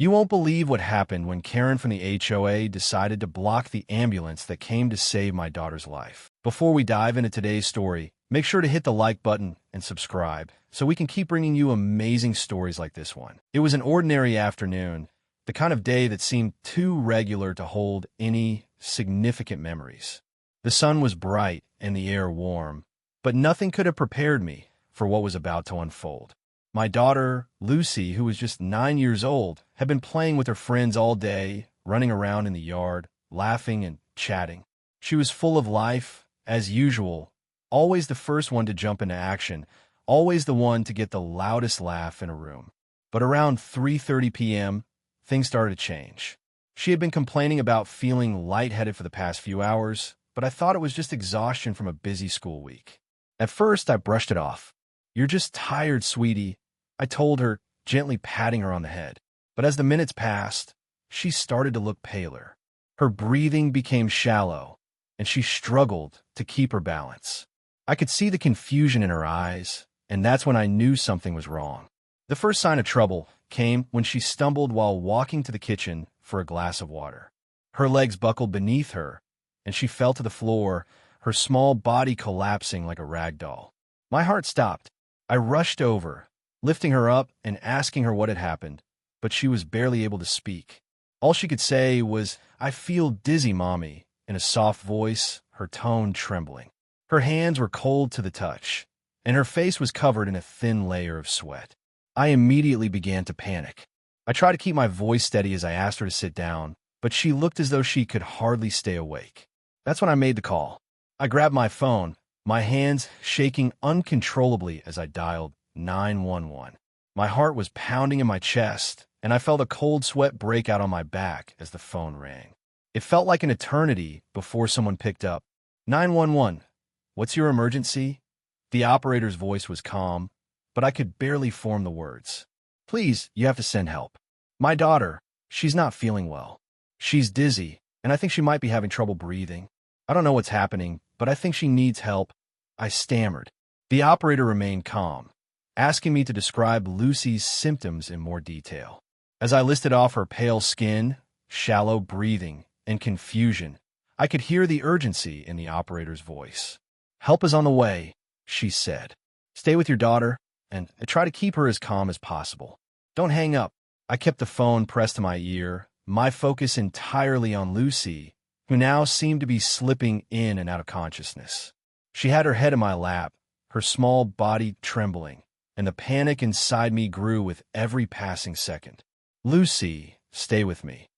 You won't believe what happened when Karen from the HOA decided to block the ambulance that came to save my daughter's life. Before we dive into today's story, make sure to hit the like button and subscribe so we can keep bringing you amazing stories like this one. It was an ordinary afternoon, the kind of day that seemed too regular to hold any significant memories. The sun was bright and the air warm, but nothing could have prepared me for what was about to unfold. My daughter, Lucy, who was just 9 years old, had been playing with her friends all day, running around in the yard, laughing and chatting. She was full of life, as usual, always the first one to jump into action, always the one to get the loudest laugh in a room. But around 3:30 p.m., things started to change. She had been complaining about feeling lightheaded for the past few hours, but I thought it was just exhaustion from a busy school week. At first, I brushed it off. "You're just tired, sweetie," I told her, gently patting her on the head. But as the minutes passed, she started to look paler. Her breathing became shallow, and she struggled to keep her balance. I could see the confusion in her eyes, and that's when I knew something was wrong. The first sign of trouble came when she stumbled while walking to the kitchen for a glass of water. Her legs buckled beneath her, and she fell to the floor, her small body collapsing like a rag doll. My heart stopped. I rushed over, lifting her up and asking her what had happened, but she was barely able to speak. All she could say was, "I feel dizzy, Mommy," in a soft voice, her tone trembling. Her hands were cold to the touch, and her face was covered in a thin layer of sweat. I immediately began to panic. I tried to keep my voice steady as I asked her to sit down, but she looked as though she could hardly stay awake. That's when I made the call. I grabbed my phone, my hands shaking uncontrollably as I dialed 911. My heart was pounding in my chest, and I felt a cold sweat break out on my back as the phone rang. It felt like an eternity before someone picked up. 911, what's your emergency?" The operator's voice was calm, but I could barely form the words. "Please, you have to send help. My daughter, she's not feeling well. She's dizzy, and I think she might be having trouble breathing. I don't know what's happening, but I think she needs help," I stammered. The operator remained calm, asking me to describe Lucy's symptoms in more detail. As I listed off her pale skin, shallow breathing, and confusion, I could hear the urgency in the operator's voice. "Help is on the way," she said. "Stay with your daughter, and try to keep her as calm as possible. Don't hang up." I kept the phone pressed to my ear, my focus entirely on Lucy, who now seemed to be slipping in and out of consciousness. She had her head in my lap, her small body trembling, and the panic inside me grew with every passing second. "Lucy, stay with me,"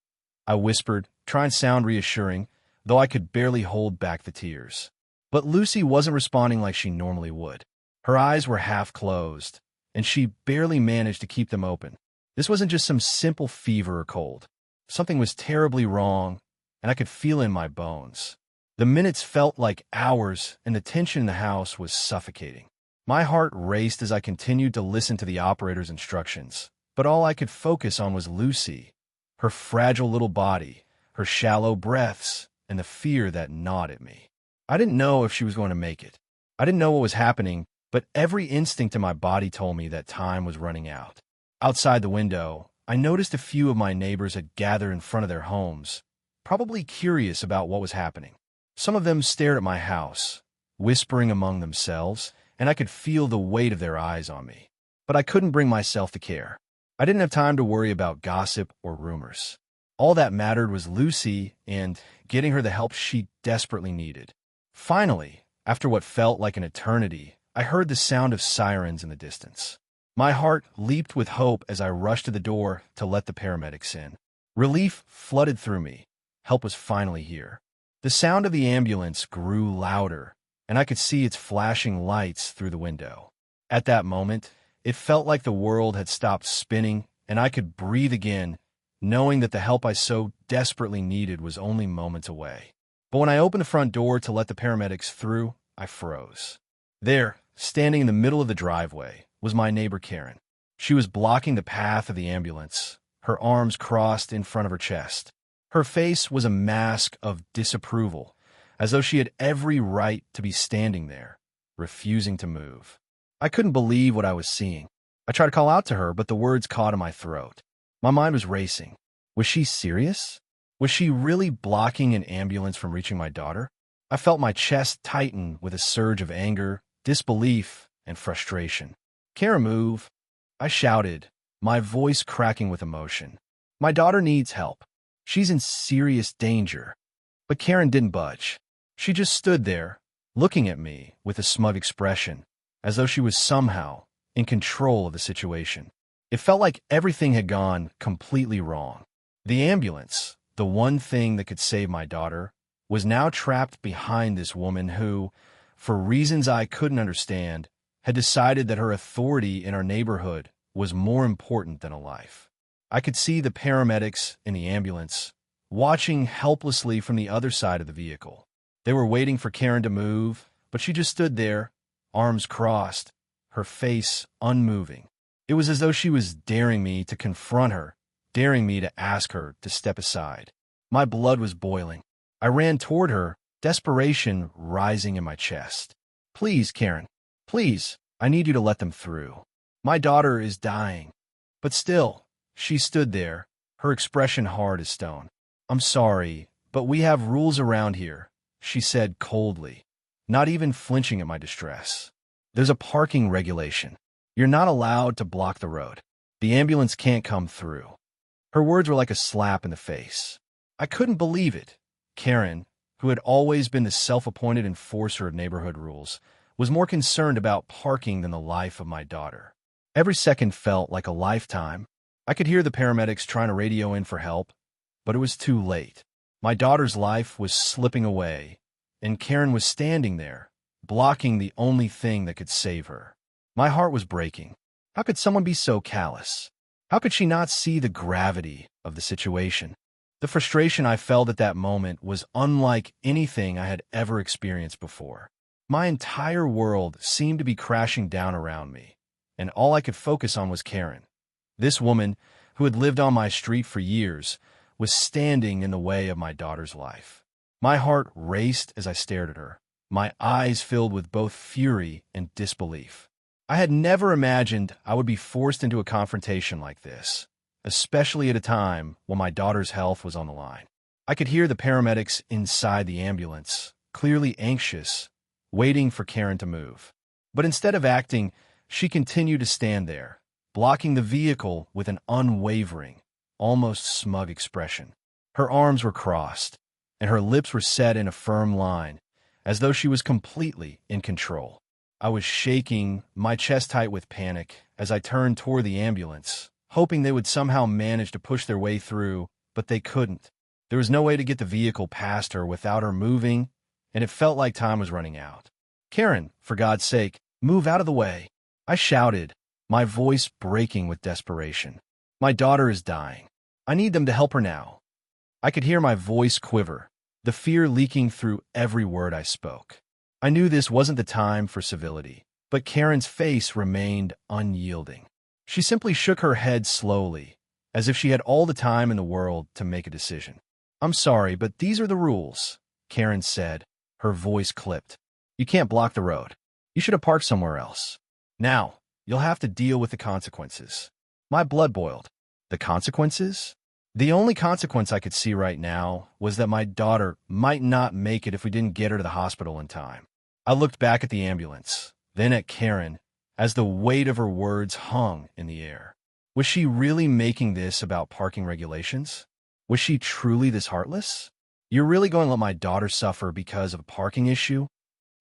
I whispered, trying to sound reassuring, though I could barely hold back the tears. But Lucy wasn't responding like she normally would. Her eyes were half closed, and she barely managed to keep them open. This wasn't just some simple fever or cold. Something was terribly wrong, and I could feel it in my bones. The minutes felt like hours, and the tension in the house was suffocating. My heart raced as I continued to listen to the operator's instructions, but all I could focus on was Lucy, her fragile little body, her shallow breaths, and the fear that gnawed at me. I didn't know if she was going to make it. I didn't know what was happening, but every instinct in my body told me that time was running out. Outside the window, I noticed a few of my neighbors had gathered in front of their homes, probably curious about what was happening. Some of them stared at my house, whispering among themselves, and I could feel the weight of their eyes on me. But I couldn't bring myself to care. I didn't have time to worry about gossip or rumors. All that mattered was Lucy and getting her the help she desperately needed. Finally, after what felt like an eternity, I heard the sound of sirens in the distance. My heart leaped with hope as I rushed to the door to let the paramedics in. Relief flooded through me. Help was finally here. The sound of the ambulance grew louder, and I could see its flashing lights through the window. At that moment, it felt like the world had stopped spinning, and I could breathe again, knowing that the help I so desperately needed was only moments away. But when I opened the front door to let the paramedics through, I froze. There, standing in the middle of the driveway, was my neighbor Karen. She was blocking the path of the ambulance, her arms crossed in front of her chest. Her face was a mask of disapproval, as though she had every right to be standing there, refusing to move. I couldn't believe what I was seeing. I tried to call out to her, but the words caught in my throat. My mind was racing. Was she serious? Was she really blocking an ambulance from reaching my daughter? I felt my chest tighten with a surge of anger, disbelief, and frustration. "Karen, move!" I shouted, my voice cracking with emotion. "My daughter needs help. She's in serious danger." But Karen didn't budge. She just stood there, looking at me with a smug expression, as though she was somehow in control of the situation. It felt like everything had gone completely wrong. The ambulance, the one thing that could save my daughter, was now trapped behind this woman who, for reasons I couldn't understand, had decided that her authority in our neighborhood was more important than a life. I could see the paramedics in the ambulance, watching helplessly from the other side of the vehicle. They were waiting for Karen to move, but she just stood there, arms crossed, her face unmoving. It was as though she was daring me to confront her, daring me to ask her to step aside. My blood was boiling. I ran toward her, desperation rising in my chest. "Please, Karen, please, I need you to let them through. My daughter is dying." But still, she stood there, her expression hard as stone. "I'm sorry, but we have rules around here," she said coldly, not even flinching at my distress. "There's a parking regulation. You're not allowed to block the road. The ambulance can't come through." Her words were like a slap in the face. I couldn't believe it. Karen, who had always been the self-appointed enforcer of neighborhood rules, was more concerned about parking than the life of my daughter. Every second felt like a lifetime. I could hear the paramedics trying to radio in for help, but it was too late. My daughter's life was slipping away, and Karen was standing there, blocking the only thing that could save her. My heart was breaking. How could someone be so callous? How could she not see the gravity of the situation? The frustration I felt at that moment was unlike anything I had ever experienced before. My entire world seemed to be crashing down around me, and all I could focus on was Karen. This woman, who had lived on my street for years, was standing in the way of my daughter's life. My heart raced as I stared at her, my eyes filled with both fury and disbelief. I had never imagined I would be forced into a confrontation like this, especially at a time when my daughter's health was on the line. I could hear the paramedics inside the ambulance, clearly anxious, waiting for Karen to move. But instead of acting, she continued to stand there, blocking the vehicle with an unwavering, almost smug expression. Her arms were crossed, and her lips were set in a firm line, as though she was completely in control. I was shaking, my chest tight with panic, as I turned toward the ambulance, hoping they would somehow manage to push their way through, but they couldn't. There was no way to get the vehicle past her without her moving, and it felt like time was running out. "Karen, for God's sake, move out of the way," I shouted, my voice breaking with desperation. "My daughter is dying. I need them to help her now." I could hear my voice quiver, the fear leaking through every word I spoke. I knew this wasn't the time for civility, but Karen's face remained unyielding. She simply shook her head slowly, as if she had all the time in the world to make a decision. "I'm sorry, but these are the rules," Karen said, her voice clipped. "You can't block the road. You should have parked somewhere else. Now, you'll have to deal with the consequences." My blood boiled. The consequences? The only consequence I could see right now was that my daughter might not make it if we didn't get her to the hospital in time. I looked back at the ambulance, then at Karen, as the weight of her words hung in the air. Was she really making this about parking regulations? Was she truly this heartless? "You're really going to let my daughter suffer because of a parking issue?"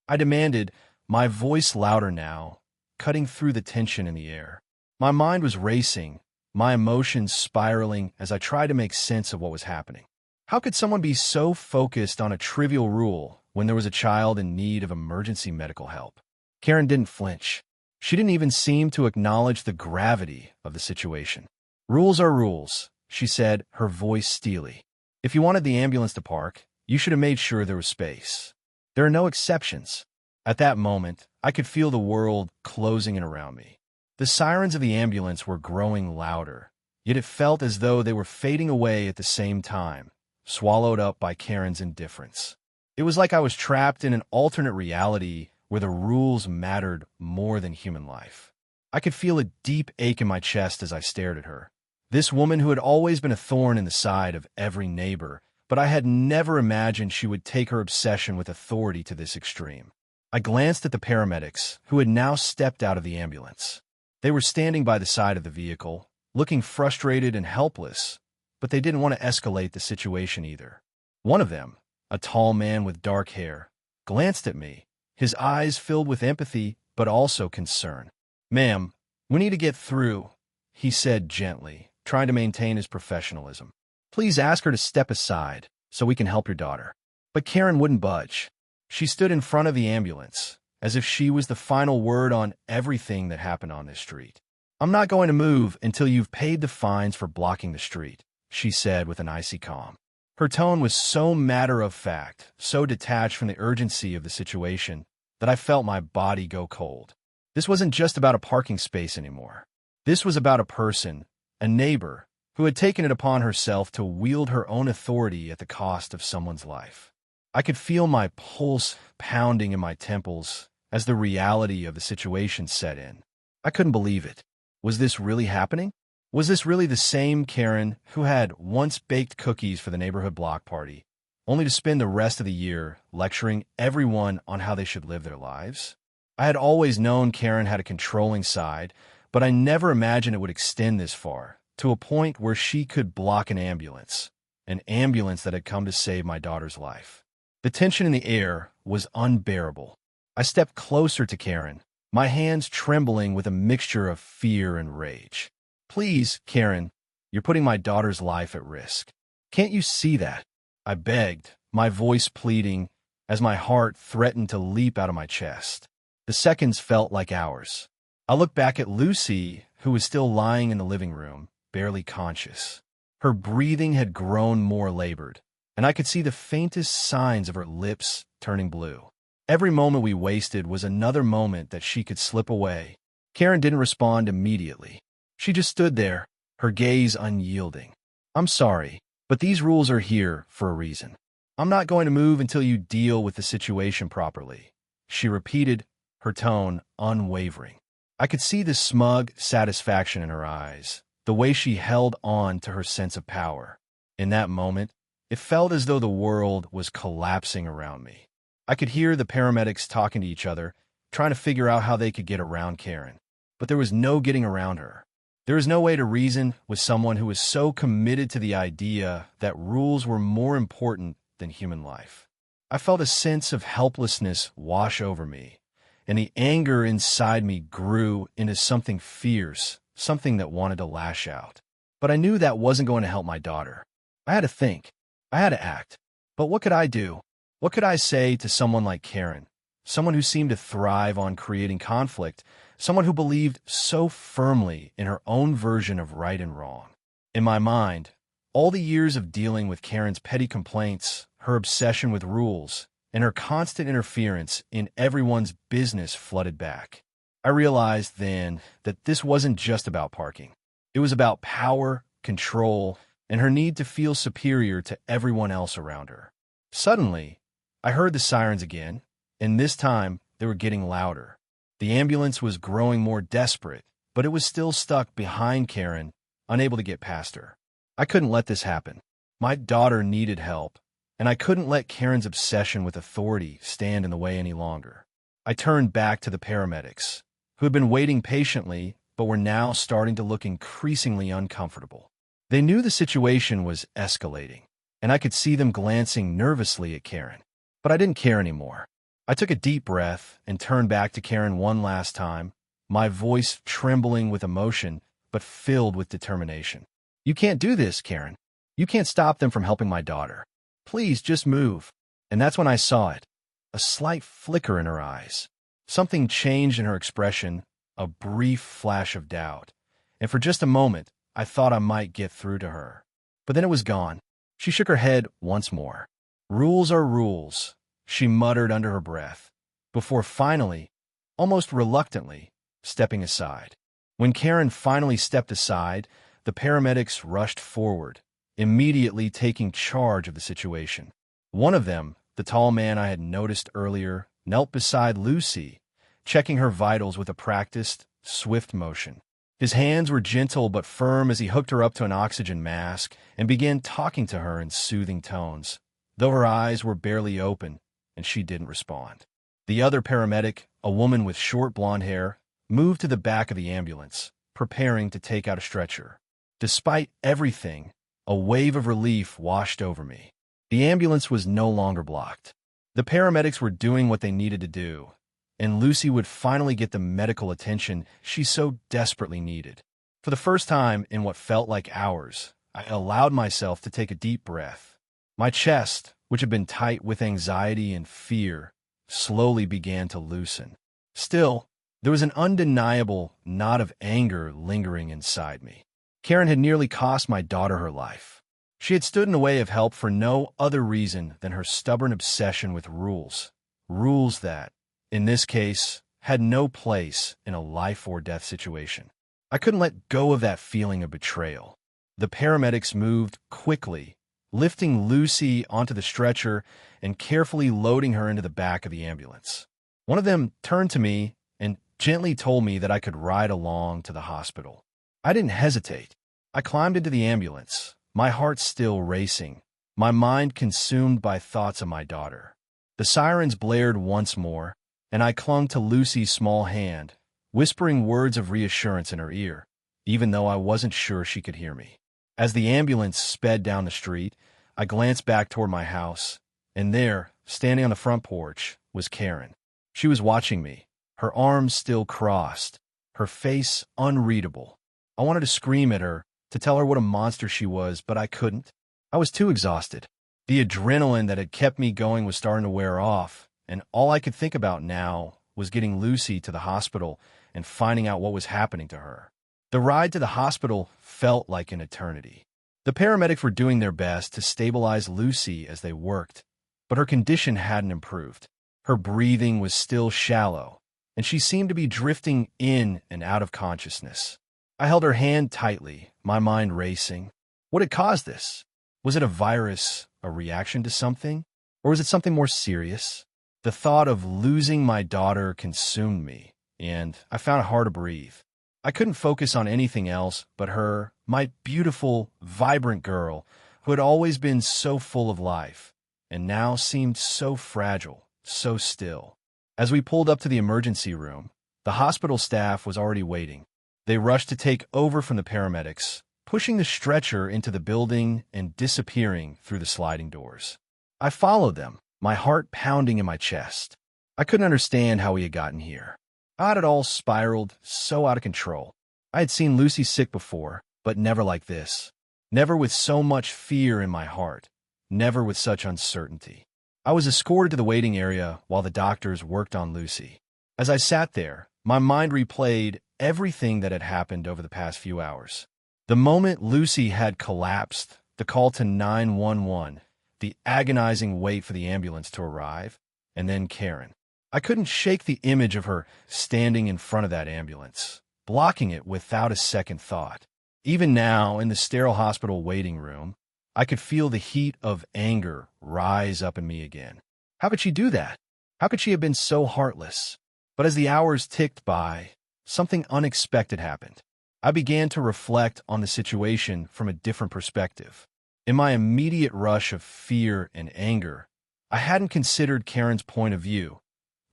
I demanded, my voice louder now, cutting through the tension in the air. My mind was racing, my emotions spiraling as I tried to make sense of what was happening. How could someone be so focused on a trivial rule when there was a child in need of emergency medical help? Karen didn't flinch. She didn't even seem to acknowledge the gravity of the situation. "Rules are rules," she said, her voice steely. "If you wanted the ambulance to park, you should have made sure there was space. There are no exceptions." At that moment, I could feel the world closing in around me. The sirens of the ambulance were growing louder, yet it felt as though they were fading away at the same time, swallowed up by Karen's indifference. It was like I was trapped in an alternate reality where the rules mattered more than human life. I could feel a deep ache in my chest as I stared at her, This woman who had always been a thorn in the side of every neighbor, but I had never imagined she would take her obsession with authority to this extreme. I glanced at the paramedics, who had now stepped out of the ambulance. They were standing by the side of the vehicle, looking frustrated and helpless, but they didn't want to escalate the situation either. One of them, a tall man with dark hair, glanced at me, his eyes filled with empathy but also concern. "Ma'am, we need to get through," he said gently, trying to maintain his professionalism. "Please ask her to step aside so we can help your daughter." But Karen wouldn't budge. She stood in front of the ambulance, as if she was the final word on everything that happened on this street. "I'm not going to move until you've paid the fines for blocking the street," she said with an icy calm. Her tone was so matter-of-fact, so detached from the urgency of the situation, that I felt my body go cold. This wasn't just about a parking space anymore. This was about a person, a neighbor, who had taken it upon herself to wield her own authority at the cost of someone's life. I could feel my pulse pounding in my temples as the reality of the situation set in. I couldn't believe it. Was this really happening? Was this really the same Karen who had once baked cookies for the neighborhood block party, only to spend the rest of the year lecturing everyone on how they should live their lives? I had always known Karen had a controlling side, but I never imagined it would extend this far, to a point where she could block an ambulance that had come to save my daughter's life. The tension in the air was unbearable. I stepped closer to Karen, my hands trembling with a mixture of fear and rage. "Please, Karen, you're putting my daughter's life at risk. Can't you see that?" I begged, my voice pleading, as my heart threatened to leap out of my chest. The seconds felt like hours. I looked back at Lucy, who was still lying in the living room, barely conscious. Her breathing had grown more labored, and I could see the faintest signs of her lips turning blue. Every moment we wasted was another moment that she could slip away. Karen didn't respond immediately. She just stood there, her gaze unyielding. "I'm sorry, but these rules are here for a reason. I'm not going to move until you deal with the situation properly," she repeated, her tone unwavering. I could see the smug satisfaction in her eyes, the way she held on to her sense of power. In that moment, it felt as though the world was collapsing around me. I could hear the paramedics talking to each other, trying to figure out how they could get around Karen. But there was no getting around her. There is no way to reason with someone who is so committed to the idea that rules were more important than human life. I felt a sense of helplessness wash over me, and the anger inside me grew into something fierce, something that wanted to lash out. But I knew that wasn't going to help my daughter. I had to think. I had to act. But what could I do? What could I say to someone like Karen, someone who seemed to thrive on creating conflict, someone who believed so firmly in her own version of right and wrong? In my mind, all the years of dealing with Karen's petty complaints, her obsession with rules, and her constant interference in everyone's business flooded back. I realized then that this wasn't just about parking. It was about power, control, and her need to feel superior to everyone else around her. Suddenly, I heard the sirens again, and this time they were getting louder. The ambulance was growing more desperate, but it was still stuck behind Karen, unable to get past her. I couldn't let this happen. My daughter needed help, and I couldn't let Karen's obsession with authority stand in the way any longer. I turned back to the paramedics, who had been waiting patiently but were now starting to look increasingly uncomfortable. They knew the situation was escalating, and I could see them glancing nervously at Karen. But I didn't care anymore. I took a deep breath and turned back to Karen one last time, my voice trembling with emotion but filled with determination. "You can't do this, Karen. You can't stop them from helping my daughter. Please just move." And that's when I saw it, a slight flicker in her eyes. Something changed in her expression, a brief flash of doubt. And for just a moment, I thought I might get through to her. But then it was gone. She shook her head once more. "Rules are rules," she muttered under her breath, before finally, almost reluctantly, stepping aside. When Karen finally stepped aside, the paramedics rushed forward, immediately taking charge of the situation. One of them, the tall man I had noticed earlier, knelt beside Lucy, checking her vitals with a practiced, swift motion. His hands were gentle but firm as he hooked her up to an oxygen mask and began talking to her in soothing tones, though her eyes were barely open and she didn't respond. The other paramedic, a woman with short blonde hair, moved to the back of the ambulance, preparing to take out a stretcher. Despite everything, a wave of relief washed over me. The ambulance was no longer blocked. The paramedics were doing what they needed to do, and Lucy would finally get the medical attention she so desperately needed. For the first time in what felt like hours, I allowed myself to take a deep breath. My chest, which had been tight with anxiety and fear, slowly began to loosen. Still, there was an undeniable knot of anger lingering inside me. Karen had nearly cost my daughter her life. She had stood in the way of help for no other reason than her stubborn obsession with rules. Rules that, in this case, had no place in a life-or-death situation. I couldn't let go of that feeling of betrayal. The paramedics moved quickly, lifting Lucy onto the stretcher and carefully loading her into the back of the ambulance. One of them turned to me and gently told me that I could ride along to the hospital. I didn't hesitate. I climbed into the ambulance, my heart still racing, my mind consumed by thoughts of my daughter. The sirens blared once more, and I clung to Lucy's small hand, whispering words of reassurance in her ear, even though I wasn't sure she could hear me. As the ambulance sped down the street, I glanced back toward my house, and there, standing on the front porch, was Karen. She was watching me, her arms still crossed, her face unreadable. I wanted to scream at her, to tell her what a monster she was, but I couldn't. I was too exhausted. The adrenaline that had kept me going was starting to wear off, and all I could think about now was getting Lucy to the hospital and finding out what was happening to her. The ride to the hospital felt like an eternity. The paramedics were doing their best to stabilize Lucy as they worked, but her condition hadn't improved. Her breathing was still shallow, and she seemed to be drifting in and out of consciousness. I held her hand tightly, my mind racing. What had caused this? Was it a virus, a reaction to something? Or was it something more serious? The thought of losing my daughter consumed me, and I found it hard to breathe. I couldn't focus on anything else but her, my beautiful, vibrant girl, who had always been so full of life, and now seemed so fragile, so still. As we pulled up to the emergency room, the hospital staff was already waiting. They rushed to take over from the paramedics, pushing the stretcher into the building and disappearing through the sliding doors. I followed them, my heart pounding in my chest. I couldn't understand how we had gotten here. How it all spiraled so out of control. I had seen Lucy sick before, but never like this. Never with so much fear in my heart. Never with such uncertainty. I was escorted to the waiting area while the doctors worked on Lucy. As I sat there, my mind replayed everything that had happened over the past few hours. The moment Lucy had collapsed, the call to 911, the agonizing wait for the ambulance to arrive, and then Karen. I couldn't shake the image of her standing in front of that ambulance, blocking it without a second thought. Even now, in the sterile hospital waiting room, I could feel the heat of anger rise up in me again. How could she do that? How could she have been so heartless? But as the hours ticked by, something unexpected happened. I began to reflect on the situation from a different perspective. In my immediate rush of fear and anger, I hadn't considered Karen's point of view,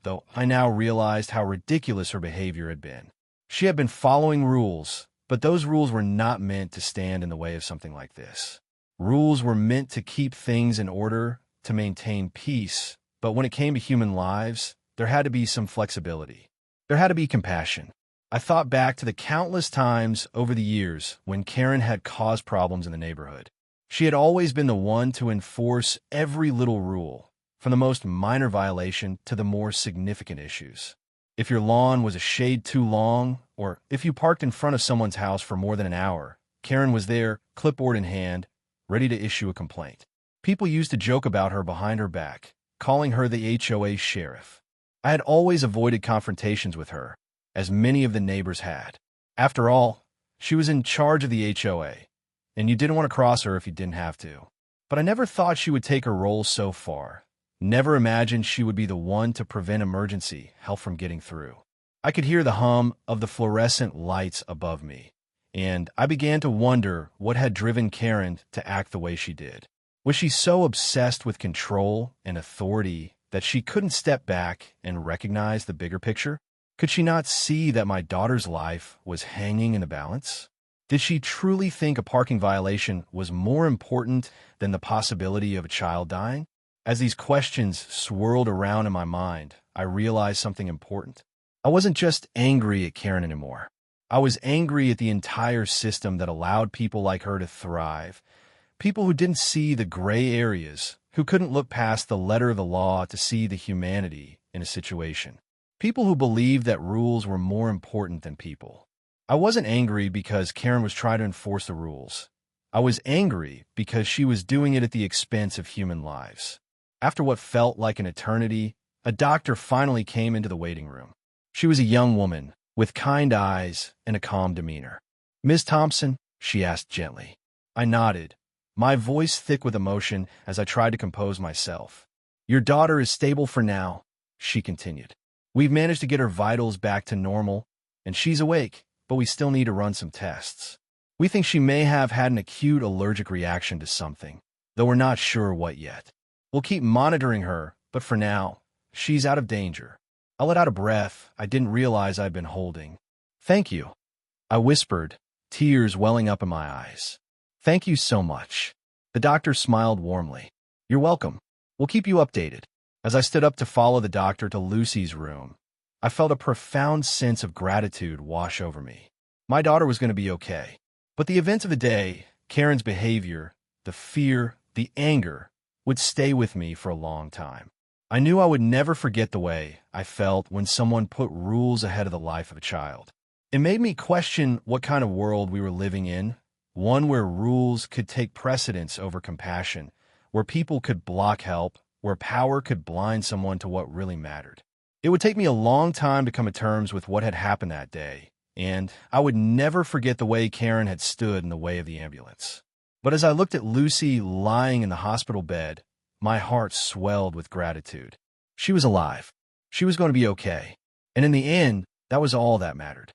though I now realized how ridiculous her behavior had been. She had been following rules, but those rules were not meant to stand in the way of something like this. Rules were meant to keep things in order, to maintain peace, but when it came to human lives, there had to be some flexibility. There had to be compassion. I thought back to the countless times over the years when Karen had caused problems in the neighborhood. She had always been the one to enforce every little rule, from the most minor violation to the more significant issues. If your lawn was a shade too long, or if you parked in front of someone's house for more than an hour, Karen was there, clipboard in hand, ready to issue a complaint. People used to joke about her behind her back, calling her the HOA sheriff. I had always avoided confrontations with her, as many of the neighbors had. After all, she was in charge of the HOA, and you didn't want to cross her if you didn't have to. But I never thought she would take her role so far. Never imagined she would be the one to prevent emergency help from getting through. I could hear the hum of the fluorescent lights above me, and I began to wonder what had driven Karen to act the way she did. Was she so obsessed with control and authority that she couldn't step back and recognize the bigger picture? Could she not see that my daughter's life was hanging in the balance? Did she truly think a parking violation was more important than the possibility of a child dying? As these questions swirled around in my mind, I realized something important. I wasn't just angry at Karen anymore. I was angry at the entire system that allowed people like her to thrive. People who didn't see the gray areas, who couldn't look past the letter of the law to see the humanity in a situation. People who believed that rules were more important than people. I wasn't angry because Karen was trying to enforce the rules. I was angry because she was doing it at the expense of human lives. After what felt like an eternity, a doctor finally came into the waiting room. She was a young woman, with kind eyes and a calm demeanor. "Ms. Thompson?" she asked gently. I nodded, my voice thick with emotion as I tried to compose myself. "Your daughter is stable for now," she continued. "We've managed to get her vitals back to normal, and she's awake, but we still need to run some tests. We think she may have had an acute allergic reaction to something, though we're not sure what yet. We'll keep monitoring her, but for now, she's out of danger." I let out a breath I didn't realize I'd been holding. "Thank you," I whispered, tears welling up in my eyes. "Thank you so much." The doctor smiled warmly. "You're welcome. We'll keep you updated." As I stood up to follow the doctor to Lucy's room, I felt a profound sense of gratitude wash over me. My daughter was going to be okay. But the events of the day, Karen's behavior, the fear, the anger, would stay with me for a long time. I knew I would never forget the way I felt when someone put rules ahead of the life of a child. It made me question what kind of world we were living in, one where rules could take precedence over compassion, where people could block help, where power could blind someone to what really mattered. It would take me a long time to come to terms with what had happened that day, and I would never forget the way Karen had stood in the way of the ambulance. But as I looked at Lucy lying in the hospital bed, my heart swelled with gratitude. She was alive. She was going to be okay. And in the end, that was all that mattered.